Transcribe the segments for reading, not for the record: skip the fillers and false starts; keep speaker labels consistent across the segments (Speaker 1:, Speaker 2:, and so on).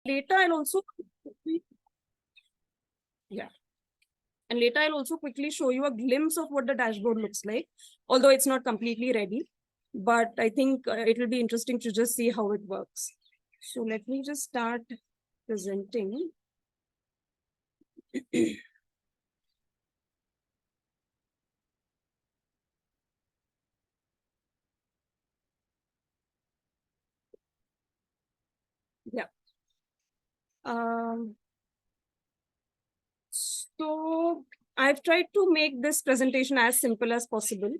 Speaker 1: later I'll also yeah, and later I'll also quickly show you a glimpse of what the dashboard looks like, although it's not completely ready, but I think it will be interesting to just see how it works. So let me just start presenting. Yeah. So I've tried to make this presentation as simple as possible.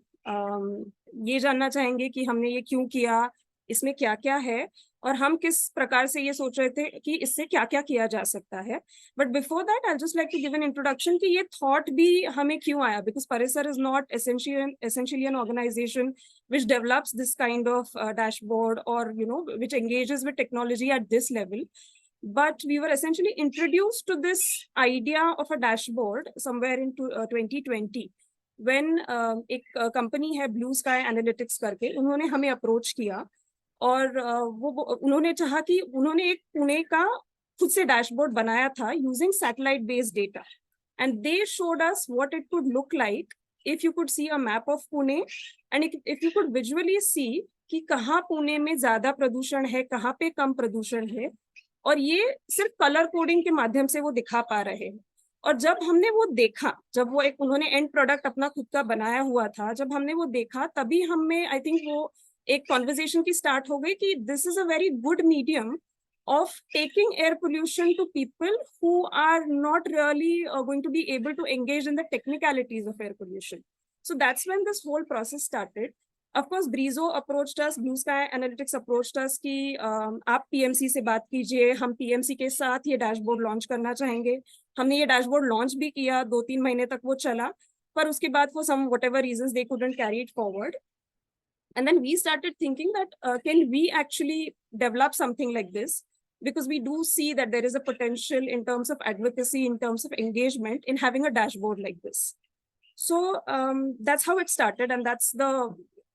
Speaker 1: ये जानना चाहेंगे कि हमने ये क्यों किया, इसमें क्या क्या है, और हम किस प्रकार से ये सोच रहे थे कि इससे क्या क्या किया जा सकता है. But before that I just like to give an introduction कि ये थॉट भी हमें क्यों आया, because Parisar is not essentially an organization which develops this kind of dashboard, or which engages with technology at this level. But we were essentially introduced to this idea of a dashboard somewhere in 2020 when एक company है blue sky analytics करके, उन्होंने हमें approach किया और वो उन्होंने चाहा कि उन्होंने एक पुणे का खुद से डैशबोर्ड बनाया था using satellite based data, and they showed us what it could look like if you could see a map of Pune, and if you could visually see कि कहाँ पुणे में ज्यादा प्रदूषण है, कहाँ पे कम प्रदूषण है, और ये सिर्फ कलर कोडिंग के माध्यम से वो दिखा पा रहे हैं. और जब हमने वो देखा, जब वो एक उन्होंने एंड प्रोडक्ट अपना खुद का बनाया हुआ था, जब हमने वो देखा तभी हमें आई थिंक वो एक कॉन्वर्जेशन की स्टार्ट हो गई कि this is a very good medium of taking air pollution to people who are not really going to be able to engage in the technicalities of air pollution. So that's when this whole process started. Of course, Brizo approached us, Blue Sky Analytics approached us कि आप PMC से बात कीजिए, हम PMC के साथ ये dashboard launch करना चाहेंगे. हमने ये डैशबोर्ड लॉन्च भी किया, 2-3 महीने तक वो चला, पर उसके बाद for some whatever reasons they couldn't carry it forward. And then we started thinking that can we actually develop something like this? Because we do see that there is a potential in terms of advocacy, in terms of engagement, in having a dashboard like this. So that's how it started, and that's the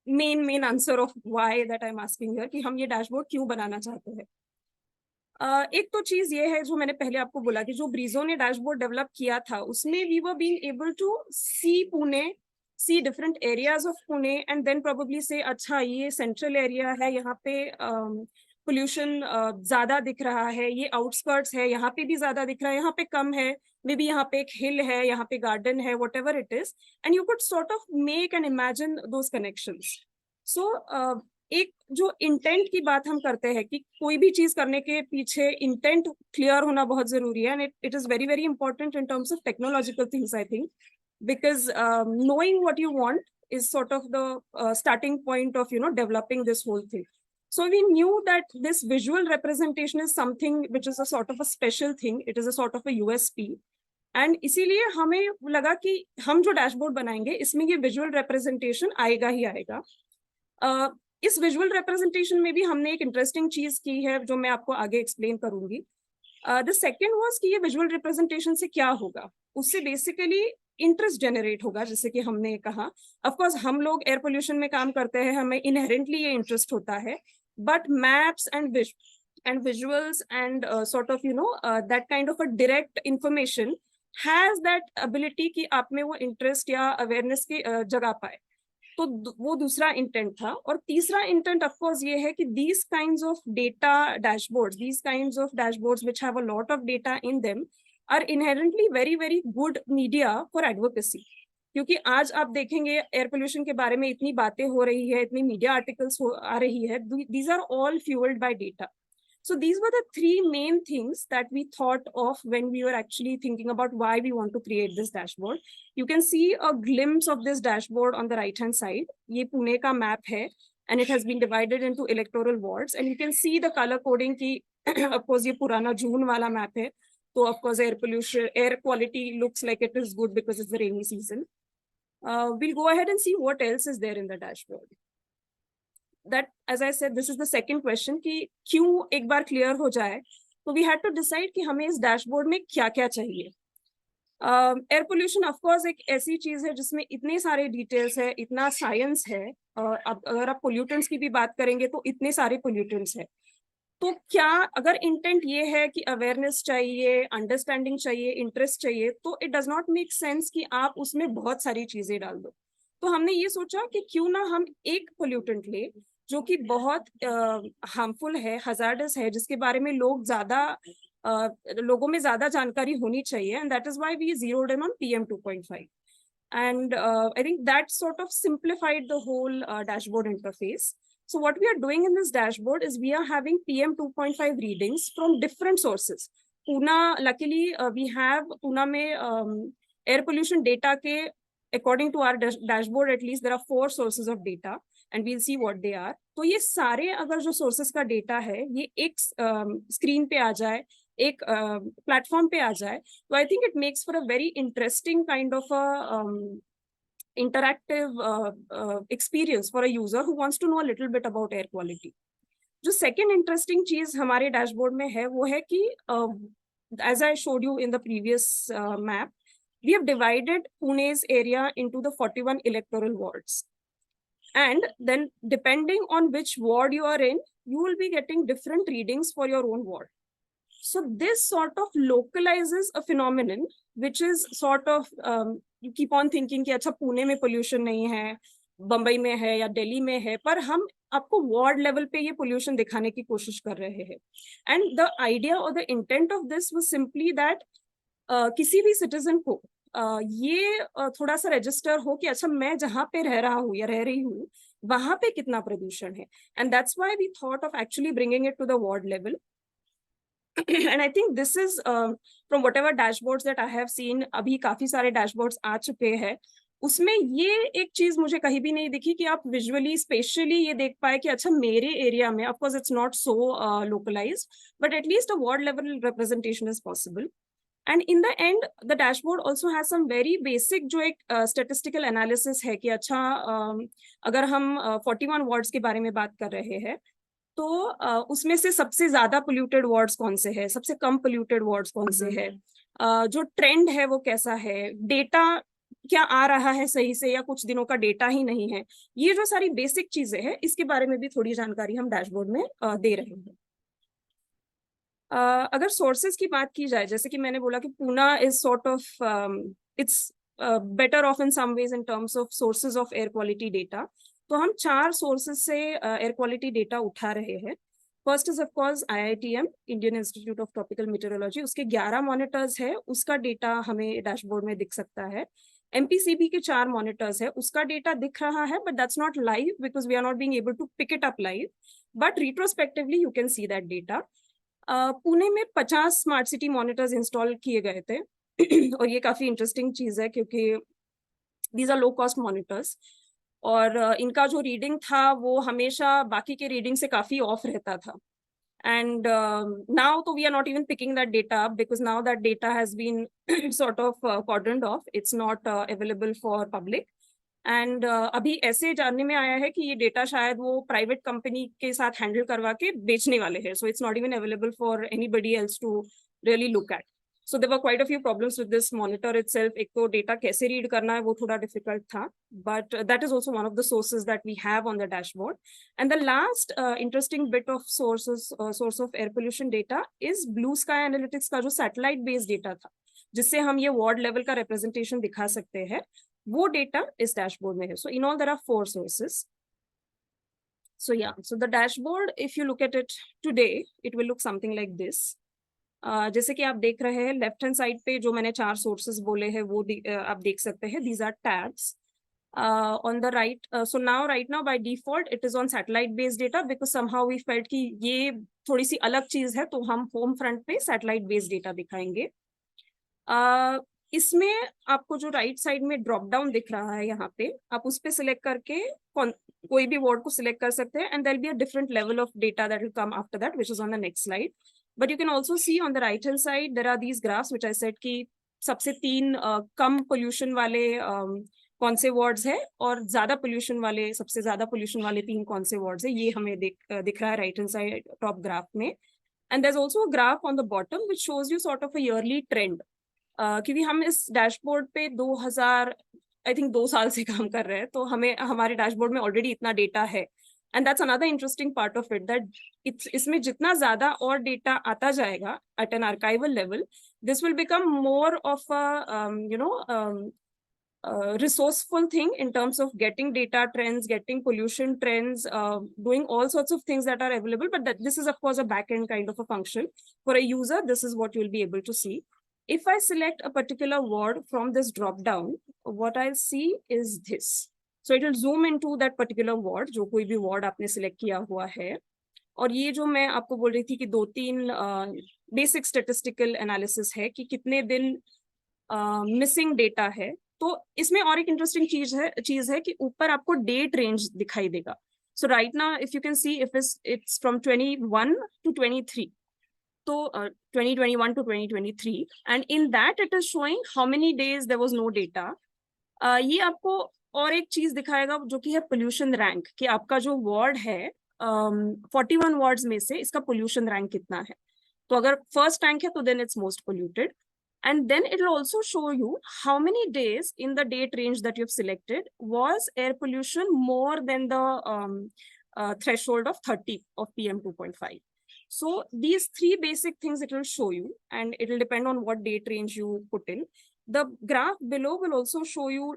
Speaker 1: main answer of why that I'm asking here कि हम ये dashboard क्यों बनाना चाहते हैं. एक तो चीज ये है जो मैंने पहले आपको बोला कि जो ब्रीजो ने डैशबोर्ड डेवलप किया था उसमें we were being able to see Pune, see different areas of Pune, and then probably say अच्छा ये सेंट्रल एरिया है, यहाँ पे पोल्यूशन ज्यादा दिख रहा है, ये आउटस्कर्ट्स है, यहाँ पे भी ज्यादा दिख रहा है, यहाँ पे कम है, मे बी यहाँ पे एक हिल है, यहाँ पे गार्डन है, whatever it is, and you could sort of make and imagine those connections. So एक जो इंटेंट की बात हम करते हैं कि कोई भी चीज करने के पीछे इंटेंट क्लियर होना बहुत जरूरी है, and it is very very important in terms of technological things I think, because knowing what you want is sort of the starting point of developing this whole thing. So we knew that this visual representation is something which is a sort of a special thing, it is a sort of a USP, and इसीलिए हमें लगा कि हम जो dashboard बनाएंगे इसमें ये visual representation आएगा ही आएगा. इस विजुअल रिप्रेजेंटेशन में भी हमने एक इंटरेस्टिंग चीज की है जो मैं आपको आगे एक्सप्लेन करूंगी. द सेकेंड वाज कि ये विजुअल रिप्रेजेंटेशन से क्या होगा, उससे बेसिकली इंटरेस्ट जनरेट होगा, जैसे कि हमने कहा. ऑफ कोर्स हम लोग एयर पोल्यूशन में काम करते हैं, हमें इनहेरेंटली ये इंटरेस्ट होता है, but maps and visuals and sort of that kind of a direct information has that ability कि आप में वो इंटरेस्ट या अवेयरनेस की जगह पाए. तो वो दूसरा इंटेंट था. और तीसरा इंटेंट ऑफ कोर्स ये है कि these kinds of data dashboards, these kinds of dashboards which have a lot of data in them are inherently very very good media for advocacy. क्योंकि आज आप देखेंगे एयर पोल्यूशन के बारे में इतनी बातें हो रही है, इतनी मीडिया आर्टिकल्स आ रही है, these are all fueled by data. So these were the three main things that we thought of when we were actually thinking about why we want to create this dashboard. You can see a glimpse of this dashboard on the right hand side. ये पुणे का map है, and it has been divided into electoral wards, and you can see the color coding की of course ये पुराना जून वाला map है, तो of course air quality looks like it is good because it's the rainy season. We'll go ahead and see what else is there in the dashboard. That, as I said, this is the second question कि क्यों एक बार clear हो जाए, तो we had to decide कि हमें इस dashboard में क्या क्या चाहिए. एयर पोल्यूशन ऑफ कोर्स एक ऐसी चीज है जिसमें इतने सारे डिटेल्स है, इतना साइंस है. अब अगर आप पोल्यूटेंट्स की भी बात करेंगे तो इतने सारे पोल्यूटेंट्स है. तो क्या अगर इंटेंट ये है कि अवेयरनेस चाहिए, अंडरस्टैंडिंग चाहिए, इंटरेस्ट चाहिए, तो it does not make sense कि आप उसमें बहुत सारी चीजें डाल दो। तो हमने ये सोचा कि क्यों ना हम एक पोल्यूटेंट ले जो कि बहुत हार्मफुल है, हजार्डस है, जिसके बारे में लोगों में ज्यादा जानकारी होनी चाहिए, and that is why we zeroed in on PM 2.5. And I think that sort of simplified the whole dashboard interface. So what we are doing in this dashboard is we are having PM 2.5 readings from different sources. Pune, luckily, we have Pune में air pollution data के, according to our dashboard, at least there are 4 sources of data, and we'll see what they are. तो ये सारे अगर जो sources का data है, ये एक screen पे आ जाए, एक प्लेटफॉर्म पे आ जाए, तो I think it makes for a very interesting kind of a interactive experience for a user who wants to know a little bit about air quality. जो second interesting चीज हमारे डैशबोर्ड में है वो है कि as I showed you in the previous map, we have divided Pune's area into the 41 electoral wards. And then depending on which ward you are in, you will be getting different readings for your own ward. So this sort of localizes a phenomenon, which is sort of you keep on thinking कि अच्छा पुणे में pollution नहीं है, बम्बई में है या दिल्ली में है, पर हम आपको वार्ड लेवल पे ये pollution दिखाने की कोशिश कर रहे हैं. And the idea or the intent of this was simply that किसी भी citizen को ये थोड़ा सा रजिस्टर हो कि अच्छा मैं जहाँ पे रह रहा हूँ या रह रही हूँ वहां पे कितना प्रदूषण है. And that's why we thought of actually bringing it to the ward level. And I think this is from whatever dashboards that I have seen, अभी काफी सारे dashboards आ चुके हैं, उसमें ये एक चीज मुझे कहीं भी नहीं दिखी कि आप विजुअली स्पेशली ये देख पाए कि अच्छा मेरे एरिया में, of course it's not so localised, but at least a ward level representation is possible. And in the end the dashboard also has some very basic जो एक स्टेटिस्टिकल एनालिसिस है कि अच्छा अगर हम 41 वार्ड्स के बारे में बात कर रहे हैं तो उसमें से सबसे ज्यादा पोल्यूटेड वार्ड्स कौन से है, सबसे कम पोल्यूटेड वार्ड्स कौन से है, जो ट्रेंड है वो कैसा है, डेटा क्या आ रहा है सही से या कुछ दिनों का डेटा ही नहीं है, ये जो सारी बेसिक चीजें हैं इसके बारे में भी थोड़ी जानकारी हम डैशबोर्ड में दे रहे हैं. अगर सोर्सेज की बात की जाए, जैसे कि मैंने बोला कि Poona is sort of it's better off in some ways in terms of sources of air quality data. तो हम 4 सोर्सेज से एयर क्वालिटी डेटा उठा रहे हैं. First is of course IITM, Indian Institute of Tropical Meteorology, उसके 11 monitors है, उसका data हमें डैशबोर्ड में दिख सकता है. MPCB के 4 मॉनिटर्स है, उसका डेटा दिख रहा है, but that's not live because we are not being able to pick it up live, but retrospectively you can see that data. Pune में 50 स्मार्ट सिटी मॉनिटर्स इंस्टॉल किए गए थे और ये काफी इंटरेस्टिंग चीज है क्योंकि these are low cost monitors, और इनका जो रीडिंग था वो हमेशा बाकी के रीडिंग से काफी ऑफ रहता था. And now we are not even picking that data up because now that data has been sort of cordoned off. It's not available for public. And अभी ऐसे जानने में आया है कि ये डेटा शायद वो प्राइवेट कंपनी के साथ हैंडल करवा के बेचने वाले हैं. So it's not even available for anybody else to really look at. So there were quite a few problems with this monitor itself. एक तो डेटा कैसे रीड करना है वो थोड़ा डिफिकल्ट था, but that is also one of the sources that we have on the dashboard. And the last interesting bit of source of air pollution data is Blue Sky Analytics का जो satellite based data था, जिससे हम ये ward level का representation दिखा सकते हैं, वो डेटा इस डैशबोर्ड में है. So in all there are 4 sources. So yeah, so the dashboard, if you look at it today, it will look something like this. जैसे कि आप देख रहे हैं लेफ्ट हैंड साइड पे जो मैंने 4 सोर्सेज बोले हैं वो आप देख सकते हैं. These are tabs on the right. So now right now by default it is on satellite based data because somehow we felt कि ये थोड़ी सी अलग चीज है, तो हम होम फ्रंट पे सैटेलाइट बेस्ड डेटा दिखाएंगे. इसमें आपको जो राइट साइड में ड्रॉप डाउन दिख रहा है यहाँ पे, आप उस पे सिलेक्ट करके कोई भी वर्ड को सिलेक्ट कर सकते हैं, and there will be a different level of data that will come after that which is on the next slide. But you can also see on the right hand side there are these graphs which I said कि सबसे 3 कम pollution वाले कौन से wards है और ज्यादा pollution वाले, सबसे ज्यादा पोल्यूशन वाले 3 कौन से वार्ड्स है, ये हमें दिख रहा है right hand side top graph में. And there is also a graph on the bottom which shows you sort of a yearly trend. क्योंकि हम इस डैशबोर्ड पे 2000 आई थिंक 2 साल से काम कर रहे हैं, तो हमें हमारे डैशबोर्ड में ऑलरेडी इतना डेटा है. And that's another interesting part of it, that इसमें जितना ज़्यादा और data आता जाएगा at an archival level, this will become more of a resourceful thing in terms of getting data trends, getting pollution trends, doing all sorts of things that are available. But this is, of course, a back-end kind of a function. For a user, this is what you'll be able to see. If I select a particular word from this drop-down, what I'll see is this. So it will zoom into that particular word, जो कोई भी word आपने select किया हुआ है. और ये जो मैं आपको बोल रही थी कि 2-3 basic statistical analysis है कि कितने दिन missing data है. तो इसमें और एक इंटरेस्टिंग चीज है कि ऊपर आपको डेट रेंज दिखाई देगा. So right now if you can see if it's from 21 to 23, तो 2021 to 2023, and in that it is showing how many days there was no data. ये आपको और एक चीज दिखाएगा जो कि है पोल्यूशन रैंक, कि आपका जो वार्ड है 41 वार्ड्स में से इसका पोल्यूशन रैंक कितना है. तो अगर फर्स्ट रैंक है तो then it's most polluted. And then it will also show you how many days in the date range that you've selected was air pollution more than the threshold of 30 of PM 2.5. So these three basic things it will show you, and it will depend on what date range you put in. The graph below will also show you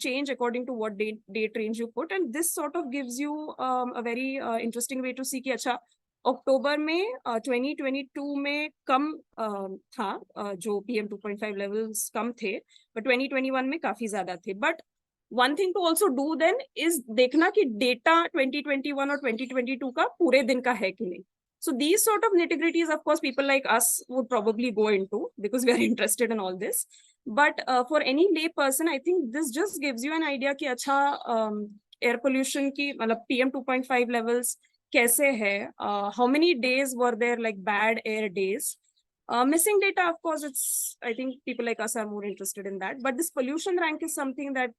Speaker 1: change according to what date range you put, and this sort of gives you a very interesting way to see कि अच्छा अक्टूबर में 2022 में कम था जो PM 2.5 levels कम थे, but 2021 में काफी ज्यादा थे. But one thing to also do then is देखना कि डेटा 2021 और 2022 का पूरे दिन का है कि नहीं. So these sort of nitty-gritties, of course, people like us would probably go into because we are interested in all this. But for any lay person, I think this just gives you an idea कि अच्छा air pollution की मतलब PM 2.5 levels कैसे है, how many days were there like bad air days. Missing data, of course, I think people like us are more interested in that. But this pollution rank is something that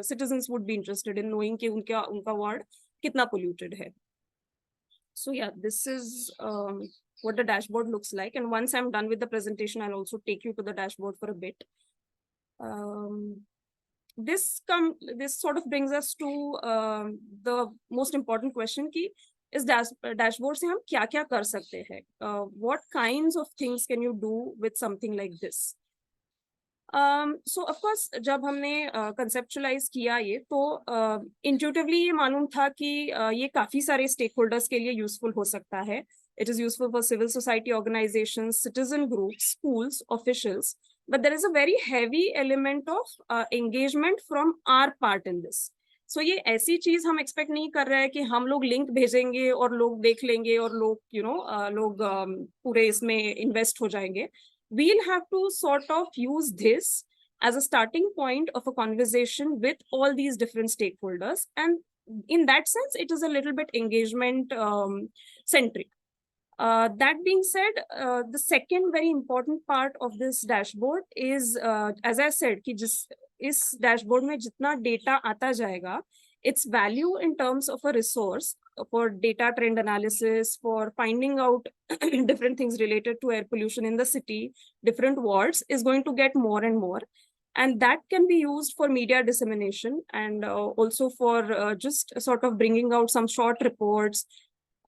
Speaker 1: citizens would be interested in knowing कि उनका ward कितना polluted है. So yeah, this is what the dashboard looks like. And once I'm done with the presentation, I'll also take you to the dashboard for a bit. This sort of brings us to the most important question कि इस dashboard से हम क्या क्या कर सकते हैं. What kinds of things can you do with something like this? So of course जब हमने conceptualize किया ये, तो intuitively ये मालूम था कि ये काफी सारे stakeholders के लिए useful हो सकता है. It is useful for civil society organizations, citizen groups, schools, officials. But there is a very heavy element of engagement from our part in this. So ये ऐसी चीज हम expect नहीं कर रहे हैं कि हम लोग link भेजेंगे और लोग देख लेंगे और लोग लोग पूरे इसमें invest हो जाएंगे. We'll have to sort of use this as a starting point of a conversation with all these different stakeholders. And in that sense, it is a little bit engagement centric. That being said, the second very important part of this dashboard is, as I said, कि इस dashboard में जितना data आता जाएगा, its value in terms of a resource for data trend analysis, for finding out different things related to air pollution in the city, different wards, is going to get more and more. And that can be used for media dissemination and also for just sort of bringing out some short reports.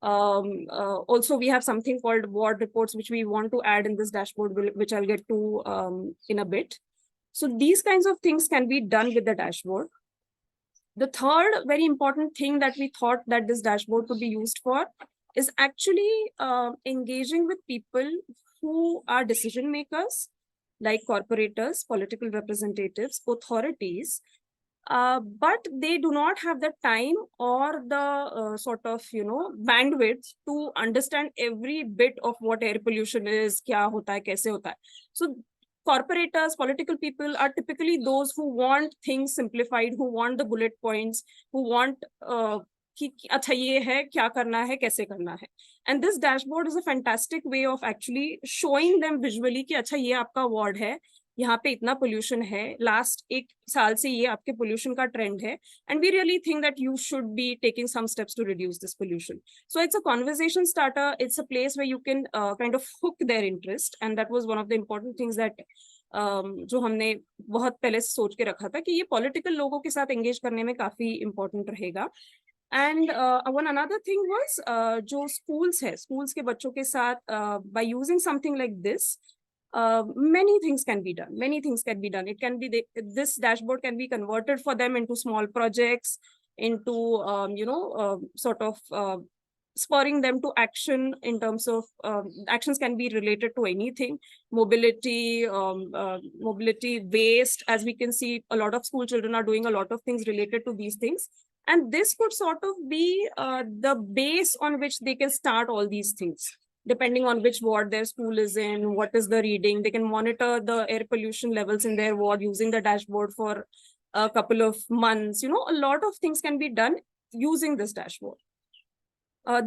Speaker 1: Also, we have something called ward reports, which we want to add in this dashboard, which I'll get to in a bit. So these kinds of things can be done with the dashboard. The third very important thing that we thought that this dashboard could be used for is actually engaging with people who are decision makers, like corporators, political representatives, authorities, but they do not have the time or the sort of bandwidth to understand every bit of what air pollution is, क्या होता है, कैसे होता है. So corporators, political people are typically those who want things simplified, who want the bullet points, who want कि अच्छा ये है, क्या करना है, कैसे करना है. And this dashboard is a fantastic way of actually showing them visually कि अच्छा ये आपका ward है, यहाँ पे इतना pollution है, last एक साल से ये आपके pollution का trend है, and we really think that you should be taking some steps to reduce this pollution. So it's a conversation starter. It's a place where you can kind of hook their interest, and that was one of the important things that जो हमने बहुत पहले सोच के रखा था कि ये political लोगों के साथ engage करने में काफी important रहेगा. And one another thing was जो स्कूल्स है, स्कूल्स के बच्चों के साथ by using something like this, many things can be done. Many things can be done. It can be this dashboard can be converted for them into small projects, into sort of spurring them to action in terms of actions can be related to anything, mobility, waste. As we can see, a lot of school children are doing a lot of things related to these things, and this could sort of be the base on which they can start all these things. Depending on which ward their school is in, what is the reading, they can monitor the air pollution levels in their ward using the dashboard for a couple of months. A lot of things can be done using this dashboard.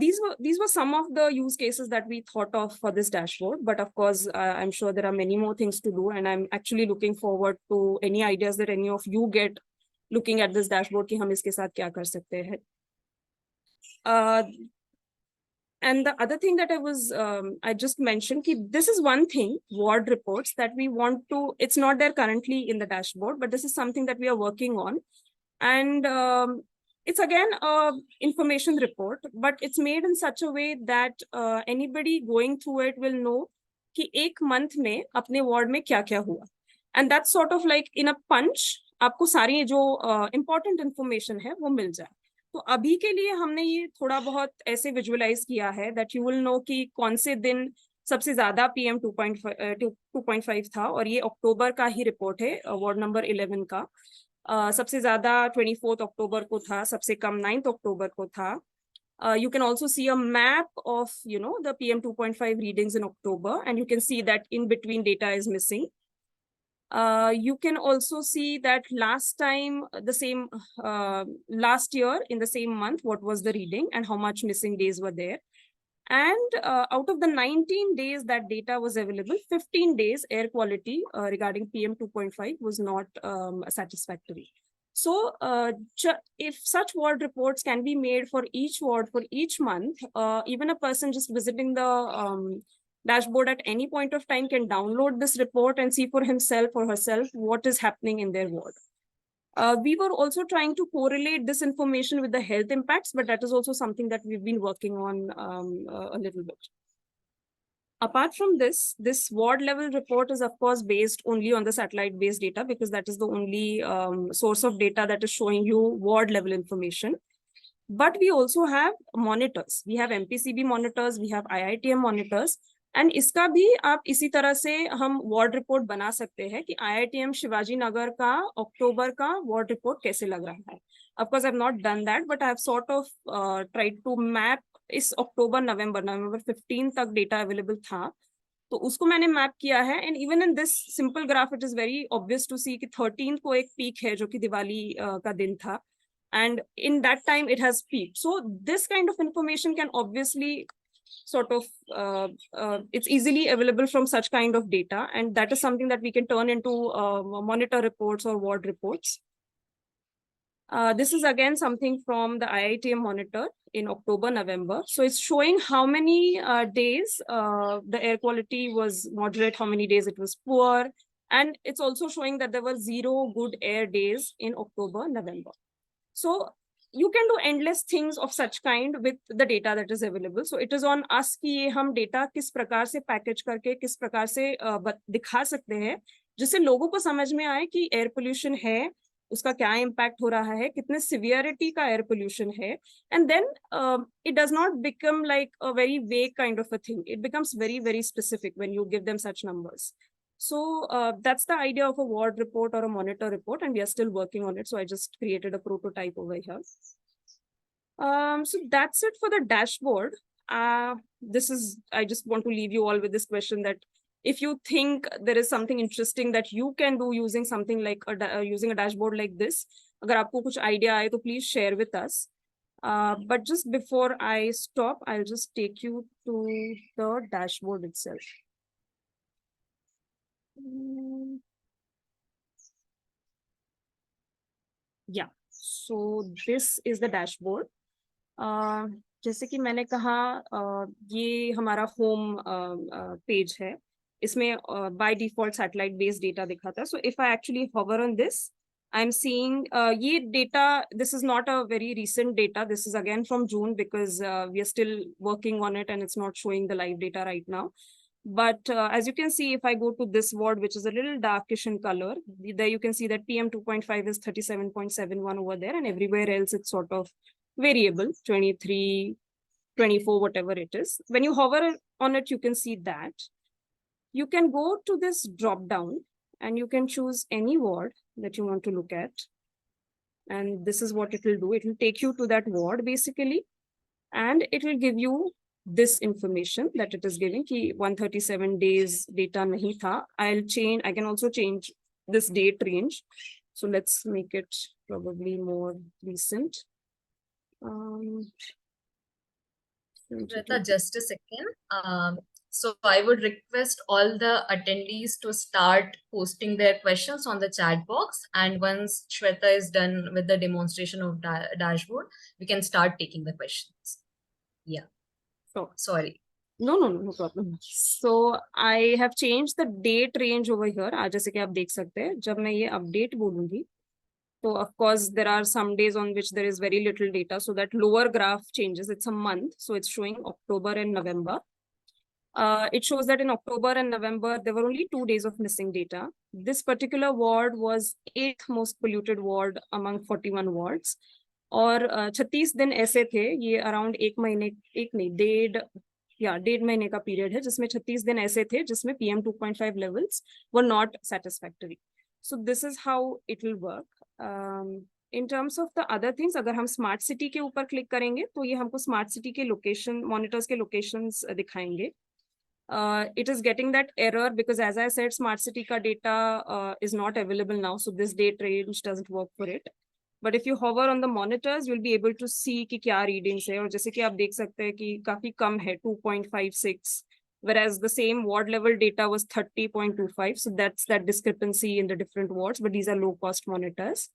Speaker 1: These were some of the use cases that we thought of for this dashboard, but of course, I'm sure there are many more things to do, and I'm actually looking forward to any ideas that any of you get looking at this dashboard कि हम इसके साथ क्या कर सकते हैं. And the other thing that I just mentioned, this is one thing, ward reports, that we want to, it's not there currently in the dashboard, but this is something that we are working on. And it's again a information report, but it's made in such a way that anybody going through it will know कि एक month में अपने ward में क्या क्या हुआ. And that's sort of like in a punch, आपको सारी जो important information है वो मिल जाए. तो अभी के लिए हमने ये थोड़ा बहुत ऐसे विजुअलाइज किया है दैट यू विल नो कि कौन से दिन सबसे ज्यादा PM 2.5 था, और ये अक्टूबर का ही रिपोर्ट है, वार्ड नंबर 11 का. सबसे ज्यादा 24 अक्टूबर को था, सबसे कम 9 अक्टूबर को था. You can also see a map of the PM 2.5 readings in October, and you can see that in between data is missing. You can also see that last year in the same month, what was the reading and how much missing days were there. And out of the 19 days that data was available, 15 days air quality regarding PM 2.5 was not satisfactory. So if such ward reports can be made for each ward for each month, even a person just visiting the dashboard at any point of time can download this report and see for himself or herself what is happening in their ward. We were also trying to correlate this information with the health impacts, but that is also something that we've been working on a little bit. Apart from this ward level report is of course based only on the satellite based data, because that is the only source of data that is showing you ward level information. But we also have monitors. We have MPCB monitors, we have IITM monitors, and इसका भी आप इसी तरह से हम ward report बना सकते हैं कि IITM शिवाजी नगर का अक्टूबर का वार्ड रिपोर्ट कैसे लग रहा है. Of course, I have not done that, but I have sort of tried to map. इस अक्टूबर नवंबर 15 तक डेटा अवेलेबल था, तो उसको मैंने मैप किया है. And even in this simple graph it is very obvious to see कि 13 को एक पीक है जो कि दिवाली का दिन था, and in that time it has peaked. So this kind of information can obviously sort of it's easily available from such kind of data, and that is something that we can turn into monitor reports or ward reports. This is again something from the IITM monitor in October, November. So it's showing how many days the air quality was moderate, how many days it was poor, and it's also showing that there were 0 good air days in October, November. So you can do endless things of such kind with the data that is available. So it is on us कि ये हम data किस प्रकार से package करके किस प्रकार से दिखा सकते हैं जिससे लोगों को समझ में आए कि air pollution है, उसका क्या impact हो रहा है, कितने severity का air pollution है, and then it does not become like a very vague kind of a thing. It becomes very, very specific when you give them such numbers. So that's the idea of a ward report or a monitor report, and we are still working on it. So I just created a prototype over here. So that's it for the dashboard. I just want to leave you all with this question that if you think there is something interesting that you can do using something like using a dashboard like this, अगर आपको कुछ idea आए तो please share with us. But just before I stop, I'll just take you to the dashboard itself. Yeah, so this is the dashboard. जैसे कि मैंने कहा ये हमारा होम पेज है, इसमें by default satellite based data दिखाता है. So if I actually hover on this, I'm seeing ye data, this is not a very recent data. This is again from June because we are still working on it and it's not showing the live data right now. But as you can see, if I go to this ward, which is a little darkish in color, there you can see that PM 2.5 is 37.71 over there, and everywhere else it's sort of variable, 23, 24, whatever it is. When you hover on it, you can see that. You can go to this drop down and you can choose any ward that you want to look at. And this is what it will do. It will take you to that ward basically, and it will give you this information that it is giving ki 137 days data nahi tha. I can also change this date range. So let's make it probably more recent.
Speaker 2: Shweta, just a second. So I would request all the attendees to start posting their questions on the chat box. And once Shweta is done with the demonstration of dashboard, we can start taking the questions. Yeah.
Speaker 1: So
Speaker 2: sorry.
Speaker 1: No problem. So I have changed the date range over here. जैसे कि आप देख सकते हैं, जब मैं ये update बोलूंगी, so of course there are some days on which there is very little data. So that lower graph changes. It's a month. So it's showing October and November. It shows that in October and November, there were only 2 days of missing data. This particular ward was 8th most polluted ward among 41 wards. और 36 दिन ऐसे थे, ये around एक नहीं 1.5 महीने का period है जिसमें 36 दिन ऐसे थे जिसमें PM 2.5 levels were not satisfactory. So this is how it will work. In terms of the other things, अगर हम स्मार्ट सिटी के ऊपर क्लिक करेंगे तो ये हमको स्मार्ट सिटी के लोकेशन मॉनिटर्स के लोकेशंस दिखाएंगे. It is getting that error because, as I said, smart city ka data is not available now, so this date range doesn't work for it. But if you hover on the monitors, you'll be able to see कि क्या readings है. और जैसे कि आप देख सकते हैं कि काफी कम है 2.56, whereas the same ward level data was 30.25. So that's that discrepancy in the different wards, but these are low cost monitors.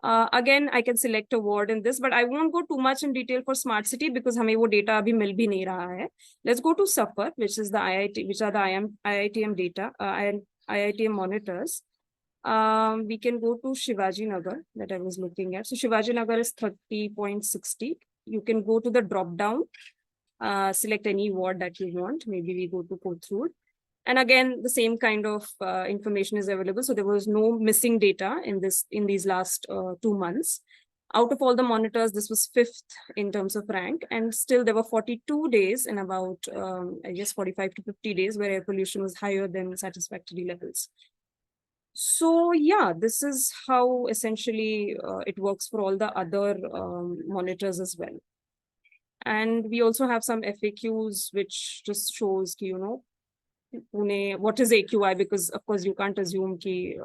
Speaker 1: Again, I can select a ward in this, but I won't go too much in detail for smart city because हमें वो data अभी मिल भी नहीं रहा है. Let's go to SUFFER, which is the IIT, which are the IITM data, IITM monitors. We can go to Shivaji Nagar that I was looking at. So Shivaji Nagar is 30.60. You can go to the drop down, select any ward that you want. Maybe we go to Kothur. And again, the same kind of information is available. So there was no missing data in these last 2 months. Out of all the monitors, this was 5th in terms of rank. And still there were 42 days in about, I guess, 45 to 50 days where air pollution was higher than satisfactory levels. So yeah, this is how essentially it works for all the other monitors as well. And we also have some FAQs, which just shows, you know, Pune, what is AQI? Because of course you can't assume ki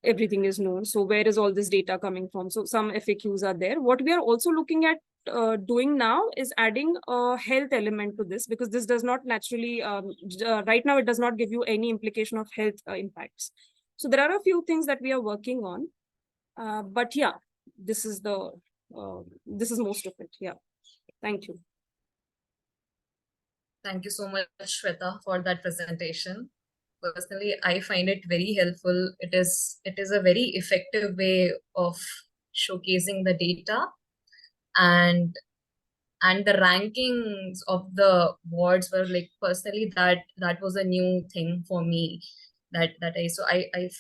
Speaker 1: everything is known. So where is all this data coming from? So some FAQs are there. What we are also looking at doing now is adding a health element to this, because this does not naturally, right now it does not give you any implication of health impacts. So there are a few things that we are working on, but yeah, this is most of it. Yeah, thank you.
Speaker 2: Thank you so much, Shweta, for that presentation. Personally, I find it very helpful. It is a very effective way of showcasing the data, and the rankings of the wards were like, personally, that was a new thing for me. I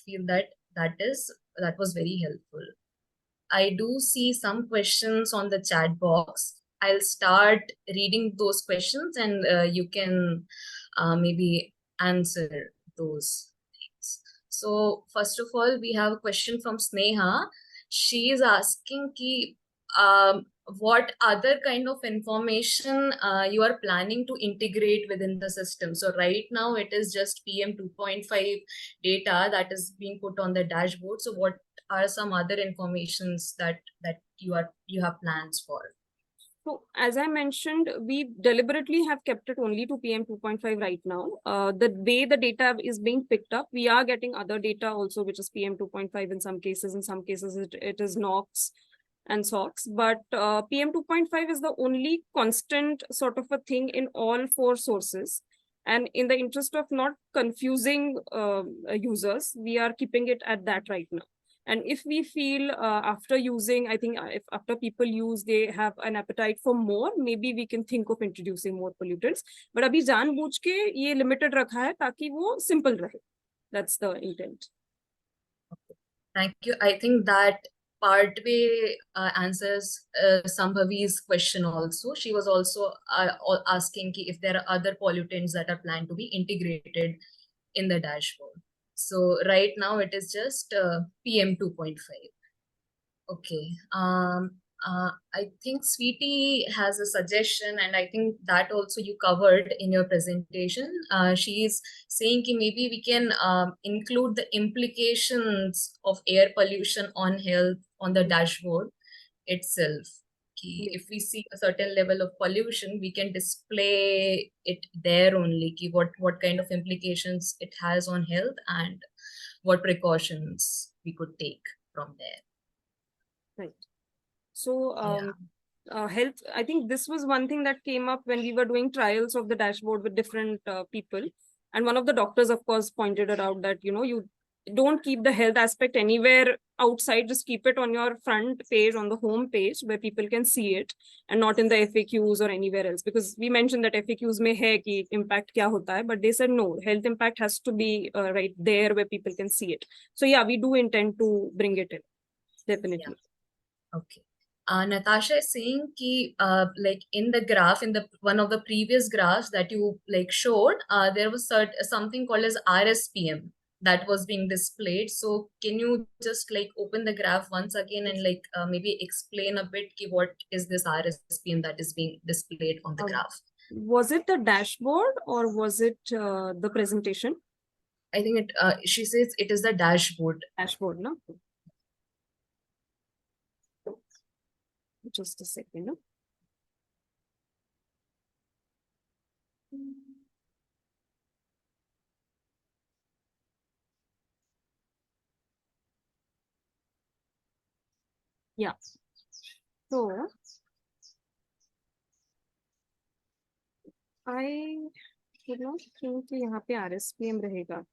Speaker 2: feel that was very helpful. I do see some questions on the chat box. I'll start reading those questions, and you can maybe answer those things. So first of all, we have a question from Sneha. She is asking what other kind of information you are planning to integrate within the system. So right now it is just PM 2.5 data that is being put on the dashboard. So what are some other informations that you have plans for?
Speaker 1: So as I mentioned, we deliberately have kept it only to PM 2.5 right now. The way the data is being picked up, we are getting other data also, which is PM 2.5 in some cases. In some cases, it is NOx and SOx. But PM 2.5 is the only constant sort of a thing in all 4 sources. And in the interest of not confusing users, we are keeping it at that right now. And if we feel after using, I think if after people use, they have an appetite for more, maybe we can think of introducing more pollutants. But अभी जानबूझ के ये limited रखा है ताकि वो simple रहे. That's the intent.
Speaker 2: Thank you. I think that partway answers Sambhavi's question also. She was also asking if there are other pollutants that are planned to be integrated in the dashboard. So right now it is just PM 2.5. Okay. I think Sweetie has a suggestion, and I think that also you covered in your presentation. She is saying that maybe we can include the implications of air pollution on health on the dashboard itself. If we see a certain level of pollution, we can display it there only. What kind of implications it has on health and what precautions we could take from there.
Speaker 1: Right. So health, I think this was one thing that came up when we were doing trials of the dashboard with different people. And one of the doctors, of course, pointed it out that, you don't keep the health aspect anywhere outside, just keep it on your front page, on the home page where people can see it, and not in the FAQs or anywhere else. Because we mentioned that FAQs mein hai ki impact kya hota hai, but they said no, health impact has to be right there where people can see it. So yeah, we do intend to bring it in, definitely.
Speaker 2: Yeah. Okay. Natasha is saying ki, like in the graph, in the one of the previous graphs that you like showed, there was something called as RSPM that was being displayed. So can you just like open the graph once again and like maybe explain a bit ki what is this RSPM that is being displayed on the graph?
Speaker 1: Was it the dashboard or was it the presentation?
Speaker 2: I think it. She says it is the dashboard.
Speaker 1: Dashboard, no? Just a second, no? Yeah. So I would not think कि यहाँ पे RSPM रहेगा.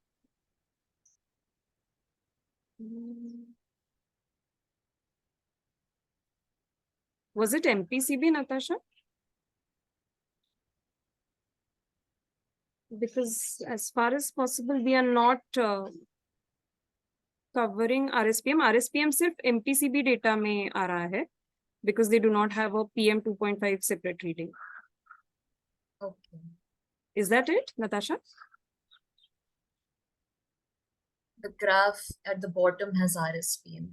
Speaker 1: Was it MPCB, Natasha? Because as far as possible, we are not covering RSPM. RSPM सिर्फ MPCB data में आ रहा है, because they do not have a PM 2.5 separate reading.
Speaker 2: Okay.
Speaker 1: Is that it, Natasha?
Speaker 2: The graph at the bottom has RSPM.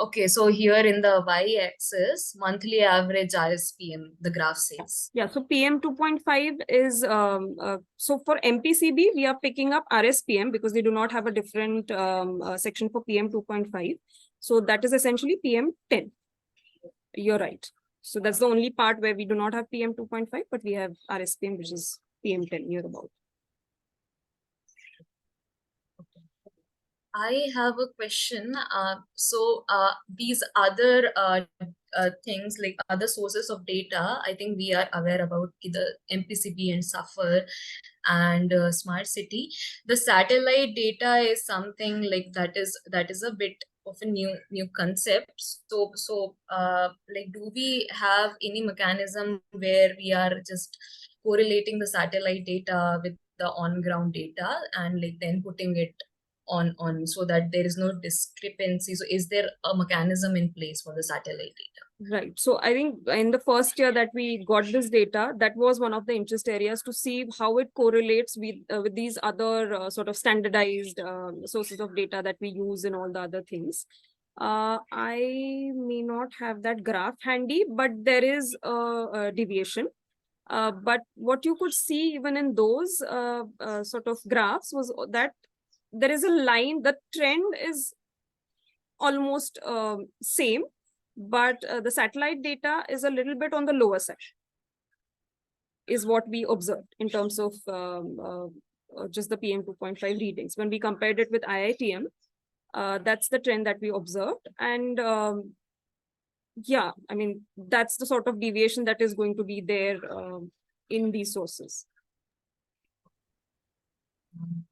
Speaker 2: Okay, so here in the y-axis, monthly average RSPM, the graph says.
Speaker 1: Yeah, so PM 2.5 is, so for MPCB, we are picking up RSPM because they do not have a different section for PM 2.5. So that is essentially PM 10. You're right. So that's the only part where we do not have PM 2.5, but we have RSPM, which is PM 10, near about.
Speaker 2: I have a question. So these other things, like other sources of data, I think we are aware about the MPCB and SUFFER and Smart City. The satellite data is something like that is a bit of a new concept. So like, do we have any mechanism where we are just correlating the satellite data with the on-ground data and like then putting it on so that there is no discrepancy? So is there a mechanism in place for the satellite data?
Speaker 1: Right. So I think in the first year that we got this data, that was one of the interest areas to see how it correlates with these other sort of standardized sources of data that we use in all the other things. I may not have that graph handy, but there is a deviation. But what you could see even in those sort of graphs was that there is a line, the trend is almost same, but the satellite data is a little bit on the lower side, is what we observed in terms of just the PM 2.5 readings. When we compared it with IITM, that's the trend that we observed. And yeah, I mean, that's the sort of deviation that is going to be there in these sources.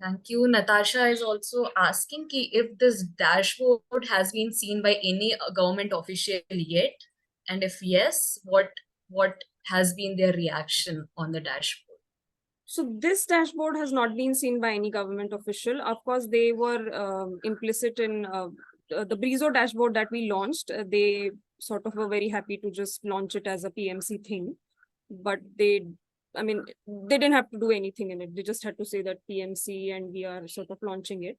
Speaker 2: Thank you. Natasha is also asking ki if this dashboard has been seen by any government official yet, and if yes, what has been their reaction on the dashboard?
Speaker 1: So this dashboard has not been seen by any government official. Of course, they were implicit in the Brizo dashboard that we launched. They sort of were very happy to just launch it as a PMC thing, but I mean, they didn't have to do anything in it. They just had to say that PMC and we are sort of launching it.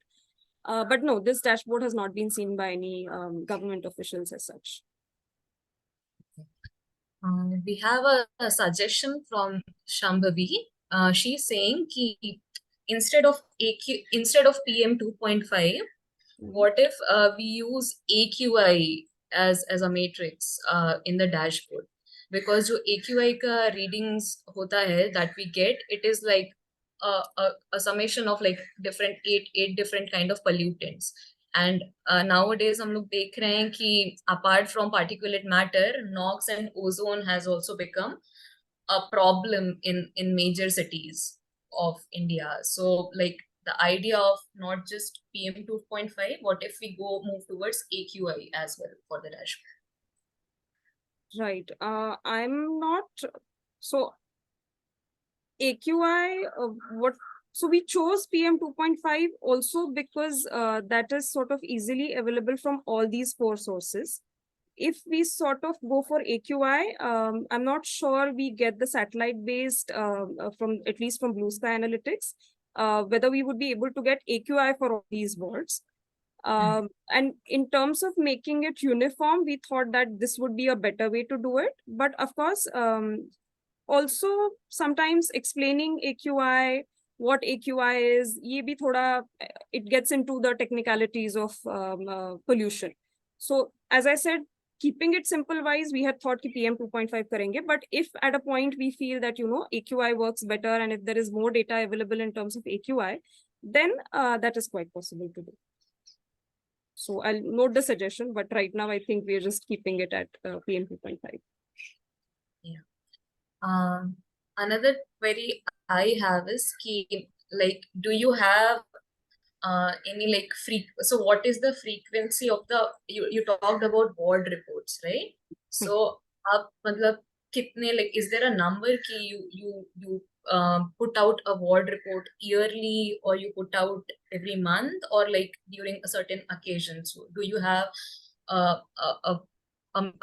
Speaker 1: But no, this dashboard has not been seen by any government officials as such.
Speaker 2: We have a suggestion from Shambhavi. She's saying ki instead of PM 2.5, what if we use AQI as a matrix in the dashboard? Because जो AQI का readings होता है that we get, it is like a summation of like eight different kind of pollutants. And nowadays हम लोग देख रहे हैं कि apart from particulate matter, NOx and ozone has also become a problem in major cities of India. So like the idea of not just PM 2.5, what if we move towards AQI as well for the dashboard?
Speaker 1: Right. I'm not so AQI. So we chose PM 2.5 also because that is sort of easily available from all these four sources. If we sort of go for AQI, I'm not sure we get the satellite based from at least from Blue Sky Analytics, whether we would be able to get AQI for all these boards. And in terms of making it uniform, we thought that this would be a better way to do it. But of course, also sometimes explaining AQI, what AQI is, ye bhi thoda, it gets into the technicalities of pollution. So as I said, keeping it simple wise, we had thought ki PM 2.5 karenge, but if at a point we feel that, AQI works better and if there is more data available in terms of AQI, then that is quite possible to do. So I'll note the suggestion, but right now I think we're just keeping it at PM 2.5.
Speaker 2: Yeah. Another query I have is like, do you have any like so what is the frequency of you talked about ward reports, right? So आप मतलब कितने, like, is there a number ki you put out a ward report yearly or you put out every month or like during a certain occasion? So do you have a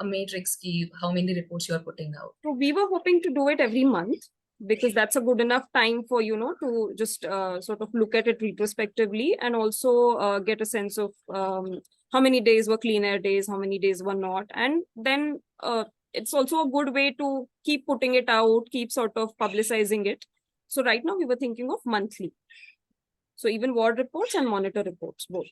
Speaker 2: matrix ki how many reports you are putting out?
Speaker 1: So we were hoping to do it every month because that's a good enough time for, to just sort of look at it retrospectively and also get a sense of how many days were clean air days, how many days were not. And then it's also a good way to keep putting it out, keep sort of publicizing it. So right now we were thinking of monthly. So even ward reports and monitor reports, both.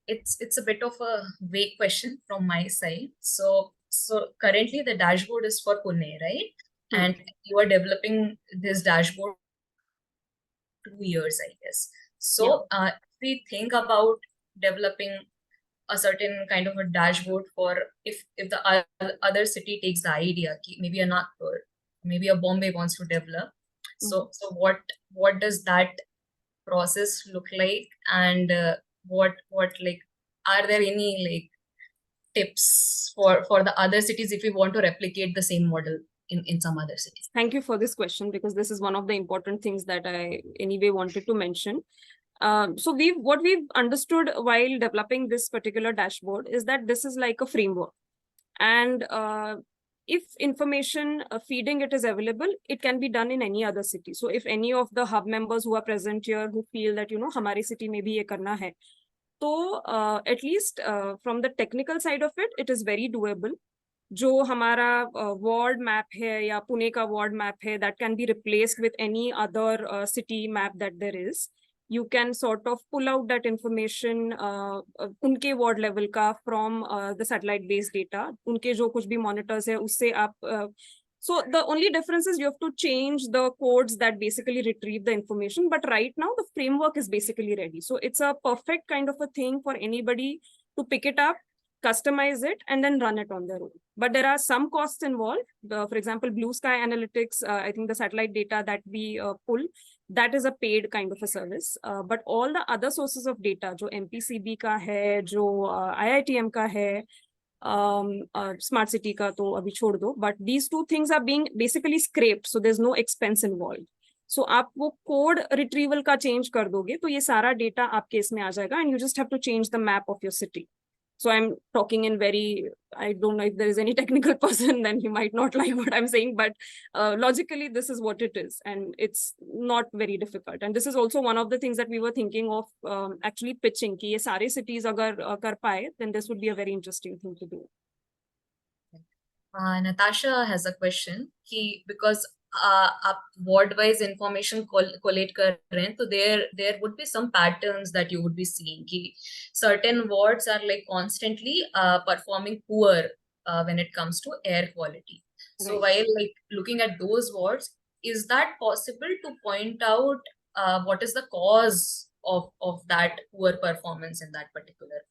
Speaker 2: It's a bit of a vague question from my side. So currently the dashboard is for Pune, right? And you are developing this dashboard 2 years, I guess. So if we think about developing a certain kind of a dashboard for if the other city takes the idea, maybe a Nagpur, maybe a Bombay wants to develop. So what does that process look like, and what like, are there any like tips for the other cities if we want to replicate the same model in some other cities?
Speaker 1: Thank you for this question, because this is one of the important things that I anyway wanted to mention. So what we've understood while developing this particular dashboard is that this is like a framework, and if information feeding it is available, it can be done in any other city. So if any of the hub members who are present here who feel that हमारी city में भी ये करना है, तो at least from the technical side of it, it is very doable. जो हमारा ward map है या पुणे का ward map है, that can be replaced with any other city map that there is. You can sort of pull out that information उनके ward level का from the satellite based data. उनके जो कुछ भी monitors है उससे आप so the only difference is you have to change the codes that basically retrieve the information. But right now the framework is basically ready. So it's a perfect kind of a thing for anybody to pick it up, customize it, and then run it on their own. but there are some costs involved. For example, blue sky analytics, I think the satellite data that we pull, that is a paid kind of a service. But all the other sources of data, जो MPCB का है, जो IITM का है, smart city का तो अभी छोड़ दो, but these two things are being basically scraped, so there's no expense involved. So आप वो code retrieval का change कर दोगे तो ये सारा data आपके इसमें आ जाएगा, and you just have to change the map of your city. So I'm talking in very, I don't know if there is any technical person, then he might not like what I'm saying, but logically this is what it is, and it's not very difficult. And this is also one of the things that we were thinking of actually pitching, कि ये सारे cities अगर कर पाए, then this would be a very interesting thing to do.
Speaker 2: Natasha has a question कि because आप ward wise information collate कर रहे हैं, तो there would be some patterns that you would be seeing कि certain wards are like constantly performing poor when it comes to air quality. So
Speaker 1: Right.
Speaker 2: while like looking at those wards, is that possible to point out what is the cause of that poor performance in that particular?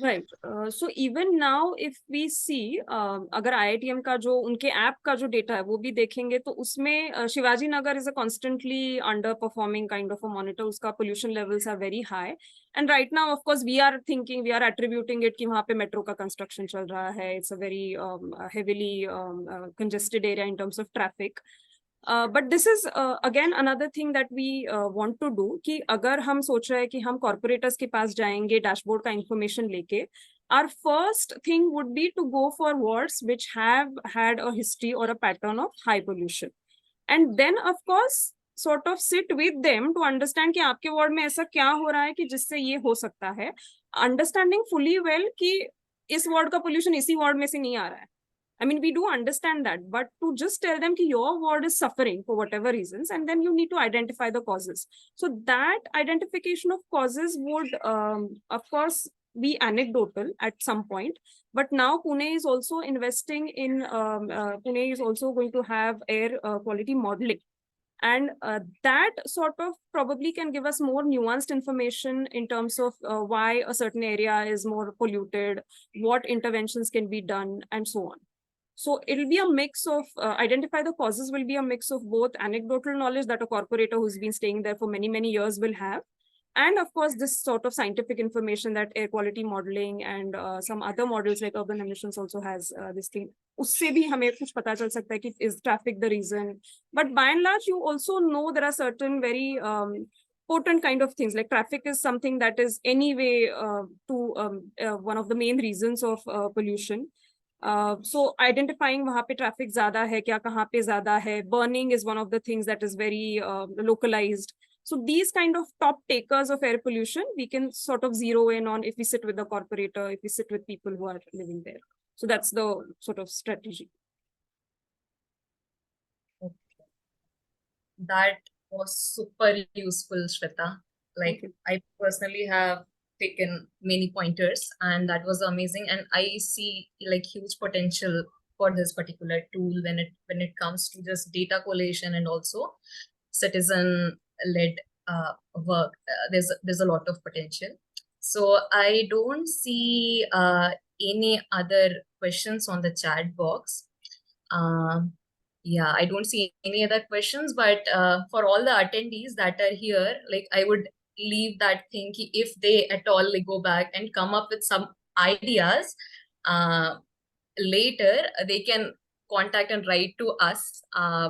Speaker 1: Right. So even now, if we see, अगर IITM का जो उनके app का जो data है वो भी देखेंगे तो उसमें Shivaji Nagar is a constantly underperforming kind of a monitor. उसका pollution levels are very high. And right now, of course, we are thinking, we are attributing it कि वहाँ पे metro का construction चल रहा है. It's a very heavily congested area in terms of traffic. But this is again another thing that we want to do कि अगर हम सोच रहे हैं कि हम corporators के पास जाएंगे डैशबोर्ड का information लेके, our first thing would be to go for wards which have had a history or a pattern of high pollution, and then of course sort of sit with them to understand कि आपके ward में ऐसा क्या हो रहा है कि जिससे ये हो सकता है, understanding fully well कि इस वार्ड का pollution इसी वार्ड में से नहीं आ रहा है. I mean, we do understand that, but to just tell them that your ward is suffering for whatever reasons, and then you need to identify the causes. So that identification of causes would, of course, be anecdotal at some point. But now Pune is also investing in, Pune is also going to have air quality modeling. And that sort of probably can give us more nuanced information in terms of why a certain area is more polluted, what interventions can be done, and so on. So it'll be a mix of, identify the causes will be a mix of both anecdotal knowledge that a corporator who's been staying there for many, many years will have. And of course, this sort of scientific information that air quality modeling and some other models like urban emissions also has this thing. उससे भी हमें कुछ पता चल सकता है कि is traffic the reason? But by and large, you also know there are certain very potent kind of things, like traffic is something that is anyway one of the main reasons of pollution. So identifying वहाँ पे traffic ज़्यादा है क्या, कहाँ पे ज़्यादा है, burning is one of the things that is very localized. So these kind of top takers of air pollution, we can sort of zero in on if we sit with the corporator, if we sit with people who are living there. So that's the sort of strategy.
Speaker 2: Okay. That was super useful, Shweta. Like, I personally have taken many pointers, and that was amazing. And I see like huge potential for this particular tool when it comes to just data collation and also citizen-led work. There's a lot of potential. So I don't see any other questions on the chat box. Yeah, I don't see any other questions, but for all the attendees that are here, like I would leave that thing if they at all like, go back and come up with some ideas later, they can contact and write to us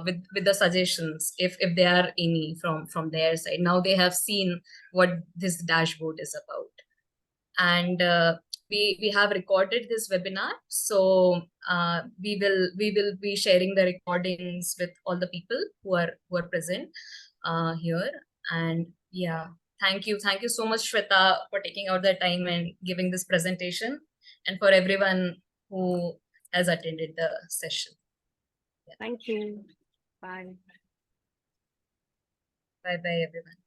Speaker 2: with the suggestions if there are any from their side. Now they have seen what this dashboard is about, and we have recorded this webinar, so we will be sharing the recordings with all the people who are present here. And yeah, thank you so much, Shweta, for taking out the time and giving this presentation, and for everyone who has attended the session.
Speaker 1: Yeah. Thank you. Bye.
Speaker 2: Bye everyone.